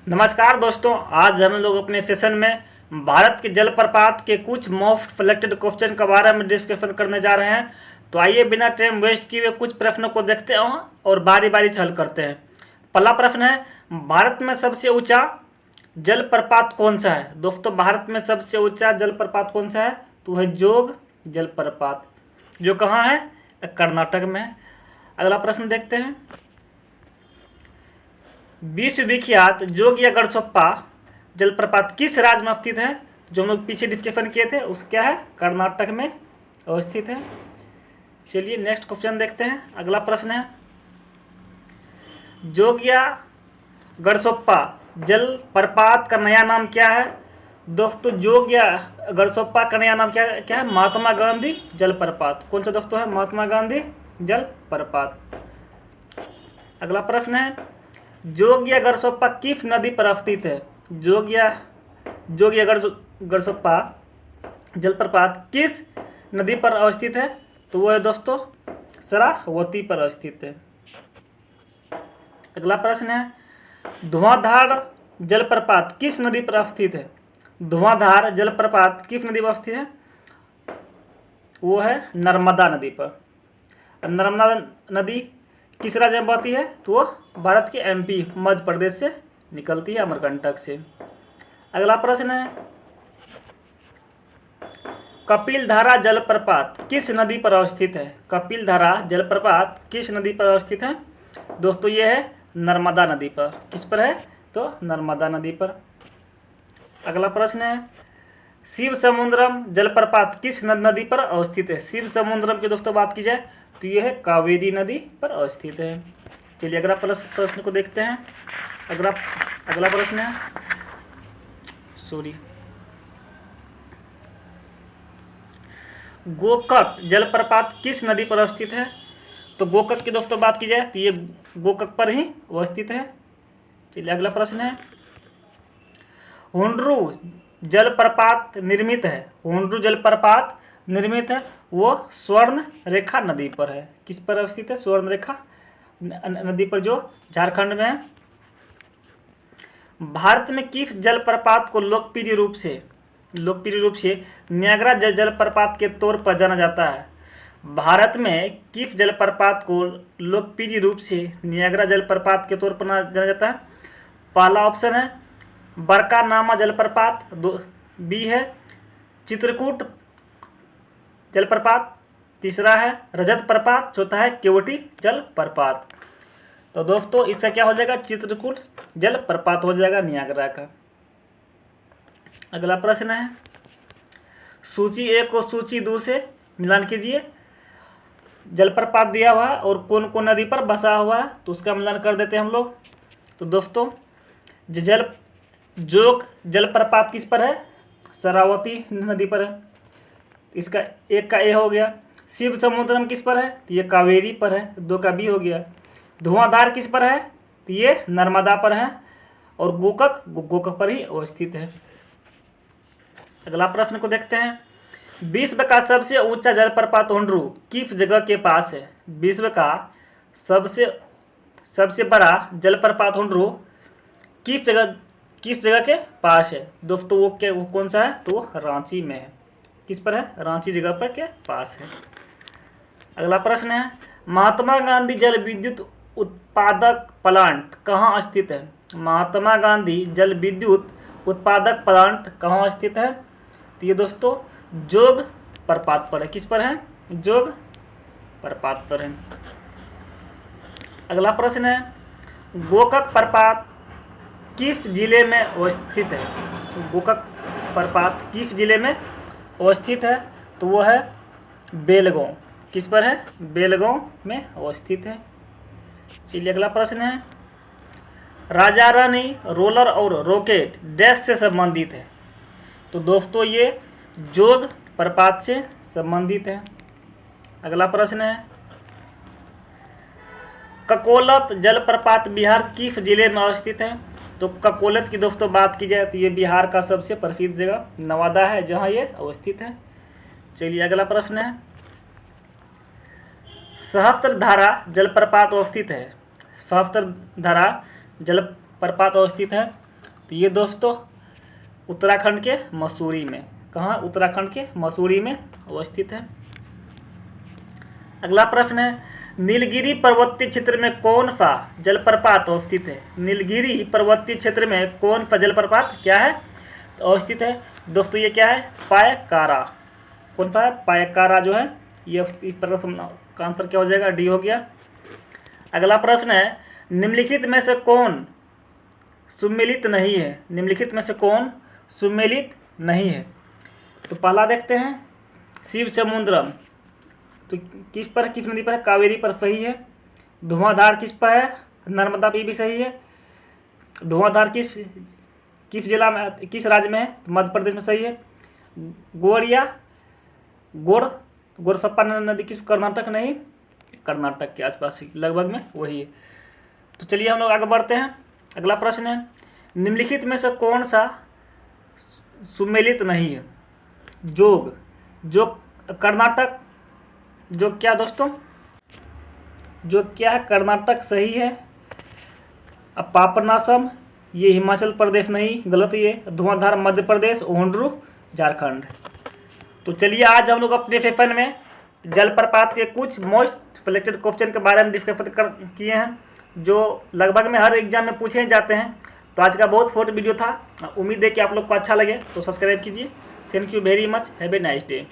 नमस्कार दोस्तों, आज हम लोग अपने सेशन में भारत के जलप्रपात के कुछ मोस्ट सिलेक्टेड क्वेश्चन के बारे में डिस्कशन करने जा रहे हैं। तो आइए बिना टाइम वेस्ट किए हुए कुछ प्रश्नों को देखते हैं और बारी बारी से हल करते हैं। पहला प्रश्न है, भारत में सबसे ऊंचा जलप्रपात कौन सा है? दोस्तों, भारत में सबसे ऊंचा जलप्रपात कौन सा है? तो है जोग जलप्रपात, जो कहाँ है? कर्नाटक में है। अगला प्रश्न देखते हैं, विश्वविख्यात जोग या गढ़चोप्पा जलप्रपात किस राज्य में स्थित है? जो हम लोग पीछे डिस्कशन किए थे उस क्या है? कर्नाटक में अवस्थित है। चलिए नेक्स्ट क्वेश्चन देखते हैं। अगला प्रश्न है, जोग या गढ़चोप्पा जलप्रपात का नया नाम क्या है? दोस्तों, जोग या गढ़चोप्पा का नया नाम क्या है? महात्मा गांधी जलप्रपात। कौन सा दोस्तों है? महात्मा गांधी जलप्रपात। अगला प्रश्न है, जोग या गढ़चोप्पा किस नदी पर स्थित है? जोग या गढ़चोप्पा जलप्रपात किस नदी पर अवस्थित है? तो वो है दोस्तों शरावती पर स्थित है। अगला प्रश्न है, धुआंधार जलप्रपात किस नदी पर स्थित है? धुआंधार जलप्रपात किस नदी पर स्थित है? वो है नर्मदा नदी पर। नर्मदा नदी किस राज्य में बहती है? तो वो भारत के एमपी मध्य प्रदेश से निकलती है, अमरकंटक से। अगला प्रश्न है, कपिलधारा जलप्रपात किस नदी पर अवस्थित है? कपिलधारा जलप्रपात किस नदी पर अवस्थित है? दोस्तों, ये है नर्मदा नदी पर। किस पर है? तो नर्मदा नदी पर। अगला प्रश्न है, शिव समुद्रम जलप्रपात किस नदी पर अवस्थित है? शिव समुद्रम की दोस्तों बात की जाए तो यह है कावेरी नदी पर अवस्थित है। चलिए अगला प्रश्न को देखते हैं। अगला प्रश्न है, गोकक जलप्रपात किस नदी पर अवस्थित है? तो गोकक की दोस्तों बात की जाए तो ये गोकक पर ही अवस्थित है। चलिए अगला प्रश्न है, हुंड्रू जलप्रपात निर्मित है। हुंड्रू जलप्रपात निर्मित है, वो स्वर्ण रेखा नदी पर है। किस पर अवस्थित है? स्वर्ण रेखा नदी पर, जो झारखंड में है। भारत में किस जलप्रपात को लोकप्रिय रूप से नियाग्रा जलप्रपात के तौर पर जाना जाता है? भारत में किस जलप्रपात को लोकप्रिय रूप से नियाग्रा जलप्रपात के तौर पर जाना जाता है? पहला ऑप्शन है बरकानामा जलप्रपात, बी है चित्रकूट जलप्रपात, तीसरा है रजत प्रपात, चौथा है केवटी जलप्रपात। तो दोस्तों इसका क्या हो जाएगा? चित्रकूट जलप्रपात हो जाएगा नियाग्रा का। अगला प्रश्न है, सूची 1 को सूची 2 से मिलान कीजिए। जलप्रपात दिया हुआ है और कौन कौन नदी पर बसा हुआ है, तो उसका मिलान कर देते हैं हम लोग। तो दोस्तों, जोग जलप्रपात किस पर है? शरावती नदी पर है। इसका एक का ए हो गया। शिव समुद्रम किस पर है? तो ये कावेरी पर है। 2 का बी हो गया। धुआंधार किस पर है? तो ये नर्मदा पर है। और गोकक पर ही अवस्थित है। अगला प्रश्न को देखते हैं, विश्व का सबसे ऊंचा जलप्रपात हुंड्रू किस जगह के पास है? विश्व का सबसे बड़ा जलप्रपात हुंड्रू किस जगह के पास है? दोस्तों वो कौन सा है? तो रांची में है। किस पर है? रांची जगह पर के पास है। अगला प्रश्न है, महात्मा गांधी जल विद्युत उत्पादक प्लांट कहाँ स्थित है? महात्मा गांधी जल विद्युत उत्पादक प्लांट कहाँ स्थित है? तो ये दोस्तों जोग प्रपात पर है। किस पर है? जोग प्रपात पर है। अगला प्रश्न है, गोकक प्रपात किस जिले में अवस्थित है? गोकक प्रपात किस जिले में अवस्थित है? तो वो है बेलगांव। किस पर है? बेलगांव में अवस्थित है। चलिए अगला प्रश्न है, राजा रानी रोलर और रॉकेट डैश से संबंधित है? तो दोस्तों ये जोग प्रपात से संबंधित है। अगला प्रश्न है, ककोलत जलप्रपात बिहार किस जिले में अवस्थित है? तो ककोलत की दोस्तों बात की जाए तो ये बिहार का सबसे प्रसिद्ध जगह नवादा है, जहाँ ये अवस्थित है। चलिए अगला प्रश्न है, सहस्त्रधारा जलप्रपात अवस्थित है। सहस्त्रधारा जलप्रपात अवस्थित है तो ये दोस्तों उत्तराखंड के मसूरी में, कहाँ? उत्तराखंड के मसूरी में अवस्थित है। अगला प्रश्न है, नीलगिरी पर्वतीय क्षेत्र में कौन सा जलप्रपात अवस्थित है? नीलगिरी पर्वतीय क्षेत्र में कौन सा जलप्रपात क्या है तो अवस्थित है? दोस्तों ये क्या है? पायकारा। कौन सा है? पायकारा जो है। ये इस प्रश्न का आंसर क्या हो जाएगा? डी हो गया। अगला प्रश्न है, निम्नलिखित में से कौन सुमेलित नहीं है? निम्नलिखित में से कौन सुमेलित नहीं है? तो पहला देखते हैं, शिव समुद्रम। तो किस पर, किस नदी पर है? कावेरी पर, सही है। धुआंधार किस पर है? नर्मदा पे भी सही है। धुआंधार किस जिला में, किस राज्य में है? मध्य प्रदेश में, सही है। गोड़िया गोरसप्पा नदी किस, कर्नाटक नहीं, कर्नाटक के आसपास लगभग में वही है। तो चलिए हम लोग आगे बढ़ते हैं। अगला प्रश्न है, निम्नलिखित में से कौन सा सुमेलित नहीं है? जोग, जो कर्नाटक, जो क्या दोस्तों, जो क्या है? कर्नाटक सही है। अब पापनासम ये हिमाचल प्रदेश नहीं, गलत ये। धुआंधार मध्य प्रदेश, ओंड्रू झारखंड। तो चलिए आज हम लोग अपने सेशन में जलप्रपात से कुछ मोस्ट सिलेक्टेड क्वेश्चन के बारे में डिस्कस किए हैं, जो लगभग में हर एग्जाम में पूछे जाते हैं। तो आज का बहुत शॉर्ट वीडियो था, उम्मीद है कि आप लोग को अच्छा लगे। तो सब्सक्राइब कीजिए। Thank you very much, have a nice day.